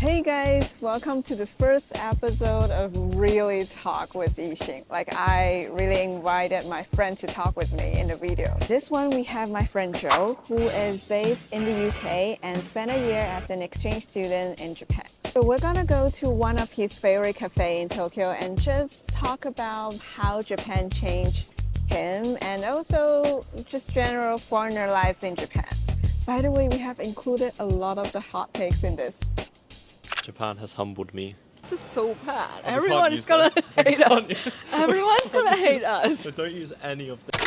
Hey guys, welcome to the first episode of Really Talk with Yixin. I really invited my friend to talk with me in the video. This one we have my friend Joe, who is based in the UK and spent a year as an exchange student in Japan. So we're gonna go to one of his favorite cafes in Tokyo and just talk about how Japan changed him and also just general foreigner lives in Japan. By the way, we have included a lot of the hot takes in this. Japan has humbled me. This is so bad. Oh, Everyone's gonna hate us. Everyone's gonna hate us. So don't use any of them.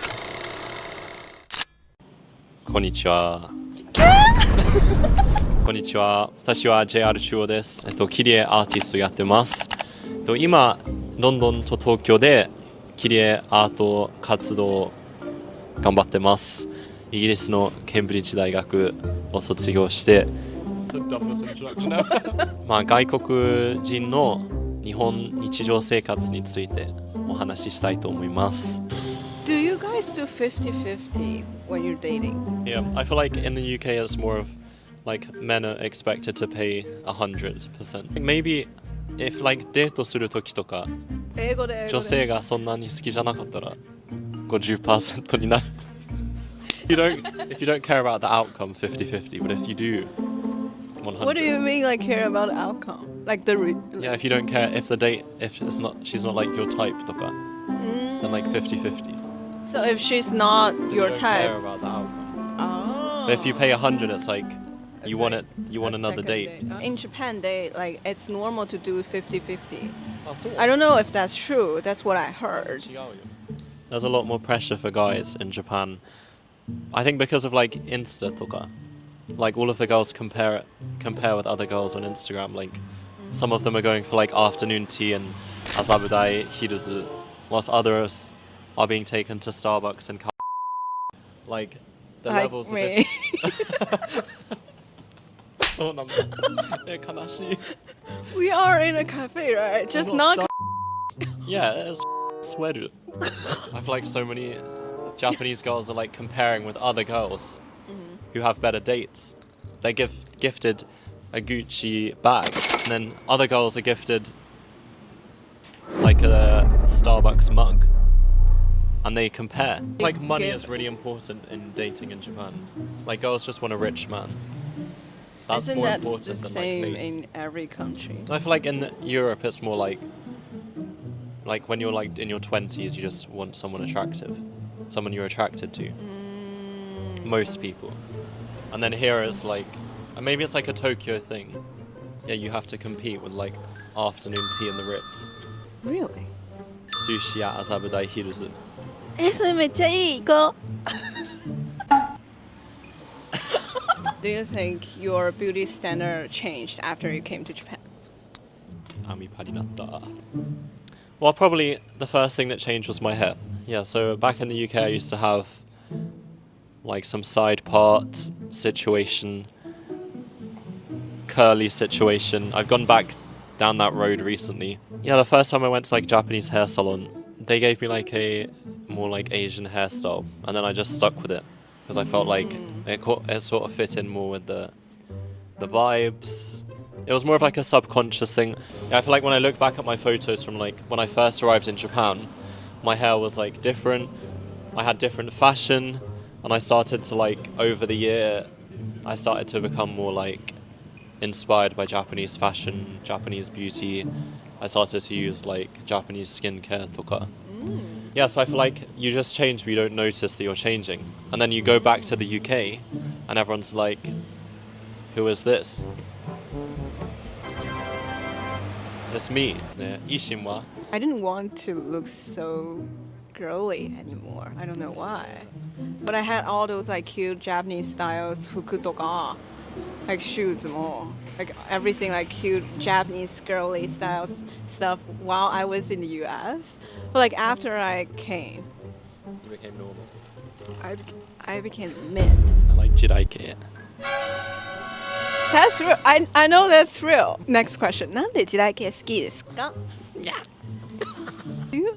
Konnichiwa. こんにちは。私は JR 中央です。切り絵アーティストやってます。今ロンドンと東京で切り絵アート活動頑張ってます。イギリスのケンブリッジ大学を卒業して。外国人の日本日常生活についてお話ししたいと思います。Do you guys do 50-50 when you're dating? Yeah, I feel like in the UK it's more of like men are expected to pay 100%. Maybe if like デートする時とか女性がそんなに好きじゃなかったら 50% になる。If you don't care about the outcome, 50-50. But if you do, 100. What do you mean, like care about the outcome? Like yeah, if you don't care, if the date, if she's not like your type, then like 50-50. So if she's not your type, care about the outcome. Oh. But if you pay 100, it's like you want another date. In Japan, it's normal to do 50-50. I don't know if that's true. That's what I heard. There's a lot more pressure for guys in Japan. I think because of like Insta とか. Like all of the girls compare with other girls on Instagram. Like some of them are going for like afternoon tea and azabudai hiruzu, whilst others are being taken to Starbucks and like the levels are different. We are in a cafe, right? Just not. Yeah, it's sweater. I feel like so many Japanese girls are like comparing with other girls who have better dates. They gifted a Gucci bag, and then other girls are gifted like a Starbucks mug, and they compare. Like money is really important in dating in Japan. Like girls just want a rich man. That's Isn't more that important the than same like dates. in every country? I feel like in Europe it's more like when you're like in your 20s, you just want someone attractive, someone you're attracted to. Most people. And then here it's like, maybe it's like a Tokyo thing. Yeah, you have to compete with like afternoon tea in the Ritz. Really? Sushi at azabudai hiruzu. それめっちゃいい子。Do you think your beauty standard changed after you came to Japan? Well, probably the first thing that changed was my hair. Yeah, so back in the UK I used to have like some side part situation, curly situation. I've gone back down that road recently. Yeah, the first time I went to like Japanese hair salon, they gave me like a more like Asian hairstyle, and then I just stuck with it because I felt like it sort of fit in more with the vibes. It was more of like a subconscious thing. Yeah, I feel like when I look back at my photos from like when I first arrived in Japan, my hair was like different. I had different fashion. And I started to like, over the year, I started to become more like inspired by Japanese fashion, Japanese beauty. I started to use like Japanese skincare toka. Yeah, so I feel like you just change but you don't notice that you're changing. And then you go back to the UK and everyone's like, who is this? It's me. Yixin wa. I didn't want to look so girly anymore. I don't know why. But I had all those like cute Japanese styles, fuku toka, like shoes more. Like everything like cute Japanese girly styles stuff while I was in the US. But like after I came, You became normal. I became mid. I like jiraike. That's real. I know that's real. Next question. なんで地雷系好きですか? Yeah. Are you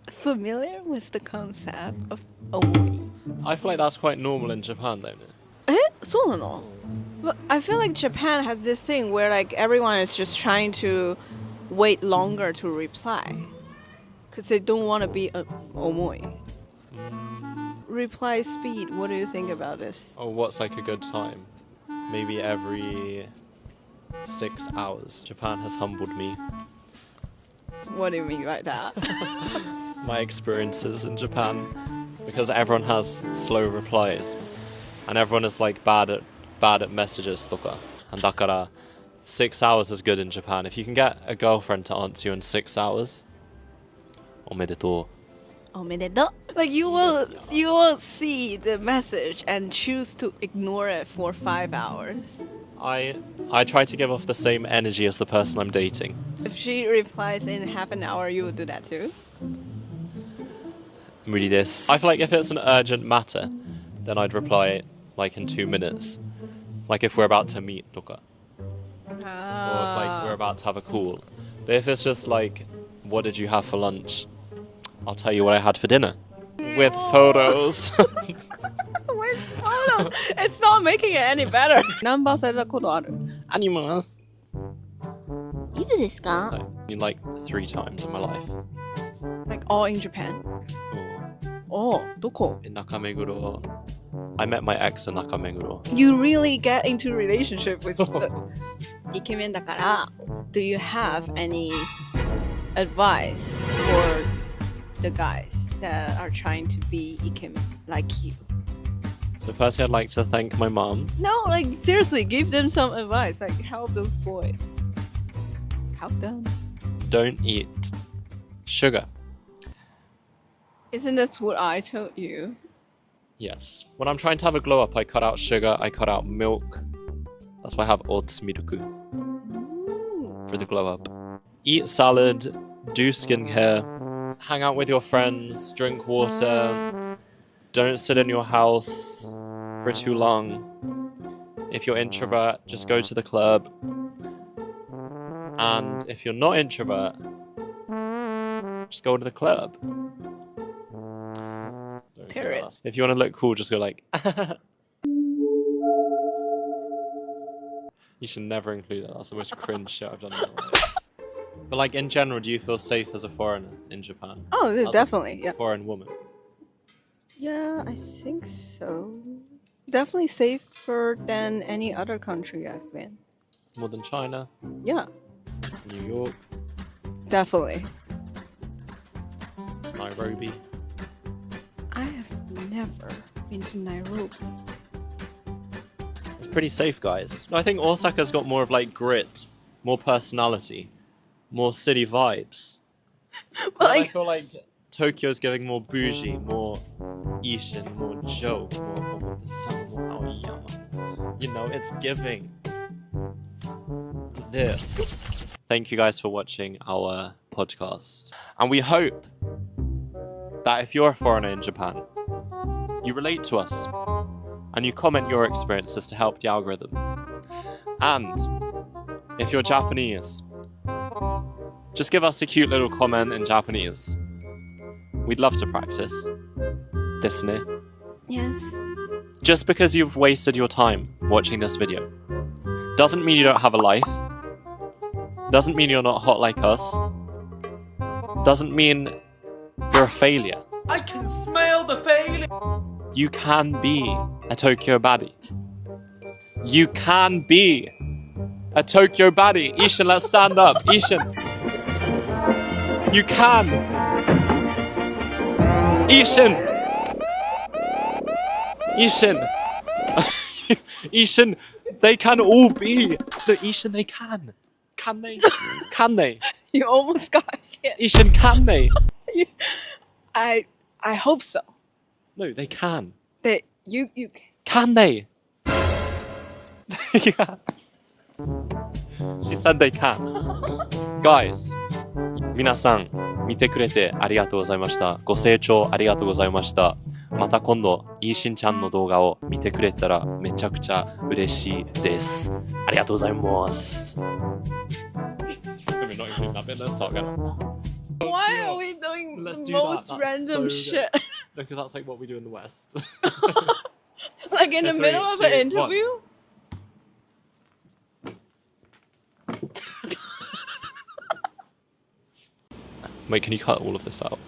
familiar with the concept of omoi? I feel like that's quite normal in Japan though. そうなの? But I feel like Japan has this thing where like everyone is just trying to wait longer to reply because they don't want to be omoi. Reply speed. What do you think about this? Oh, what's like a good time? Maybe every 6 hours. Japan has humbled me. What do you mean by that? My experiences in Japan, because everyone has slow replies, and everyone is like bad at messages とか. And だから 6 hours is good in Japan. If you can get a girlfriend to answer you in 6 hours, おめでとう. おめでとう. Like you will see the message and choose to ignore it for 5 hours. I try to give off the same energy as the person I'm dating. If she replies in half an hour, you would do that too? 無理です. I feel like if it's an urgent matter, then I'd reply like in 2 minutes. Like if we're about to meet とか. Or if like we're about to have a call. But if it's just like, what did you have for lunch? I'll tell you what I had for dinner. With photos. With photos? It's not making it any better. ナンパされたことある? あります. いつですか? So, I mean, like 3 times in my life. Like all in Japan? Or どこ? in Nakameguro. I met my ex in Nakameguro. You really get into a relationship with the イケメンだから Do you have any advice for the guys that are trying to be イケメン like you? So firstly, I'd like to thank my mom. No, like seriously, give them some advice. Like help those boys. Help them. Don't eat sugar. Isn't that what I told you? Yes. When I'm trying to have a glow up, I cut out sugar, I cut out milk. That's why I have otsmiruku for the glow up. Eat salad, do skincare, hang out with your friends, drink water. Don't sit in your house for too long. If you're introvert, just go to the club. And if you're not introvert, just go to the club. Period. If you want to look cool, just go like. You should never include that. That's the most cringe shit I've done in my life. But like in general, do you feel safe as a foreigner in Japan? Oh, As definitely. a Yeah. foreign woman. Yeah, I think so. Definitely safer than any other country I've been. More than China, Yeah, New York, definitely. Nairobi. I have never been to Nairobi. It's pretty safe, guys. I think Osaka's got more of like grit, more personality, more city vibes. But I like, feel like Tokyo's giving more bougie, more Yixin, more Joe, more the sun, more Aoyama. You know, it's giving this. Thank you guys for watching our podcast. And we hope that if you're a foreigner in Japan, you relate to us and you comment your experiences to help the algorithm. And if you're Japanese, just give us a cute little comment in Japanese. We'd love to practice. ですね. yes. Just because you've wasted your time watching this video doesn't mean you don't have a life. Doesn't mean you're not hot like us. Doesn't mean you're a failure. I can smell the failure. You can be a Tokyo baddie. You can be a Tokyo baddie. Ishin, let's stand up. Ishin. You can. Ishin. Ishin. Ishin. They can all be. No, Ishin, they can. Can they? Can they? You almost got hit. Ishin, can they? I hope so. No, they can. That you Can they? Yeah. She said they can. Guys, 皆さん見てくれてありがとうございました。ご清聴ありがとうございました。また今度イーシンちゃんの動画を見てくれたらめちゃくちゃ嬉しいです。ありがとうございます。Why are we doing Let's the do most that. That's random so shit? No, because that's like what we do in the West. Like in the Three, middle of two, an one. interview? Wait, can you cut all of this out?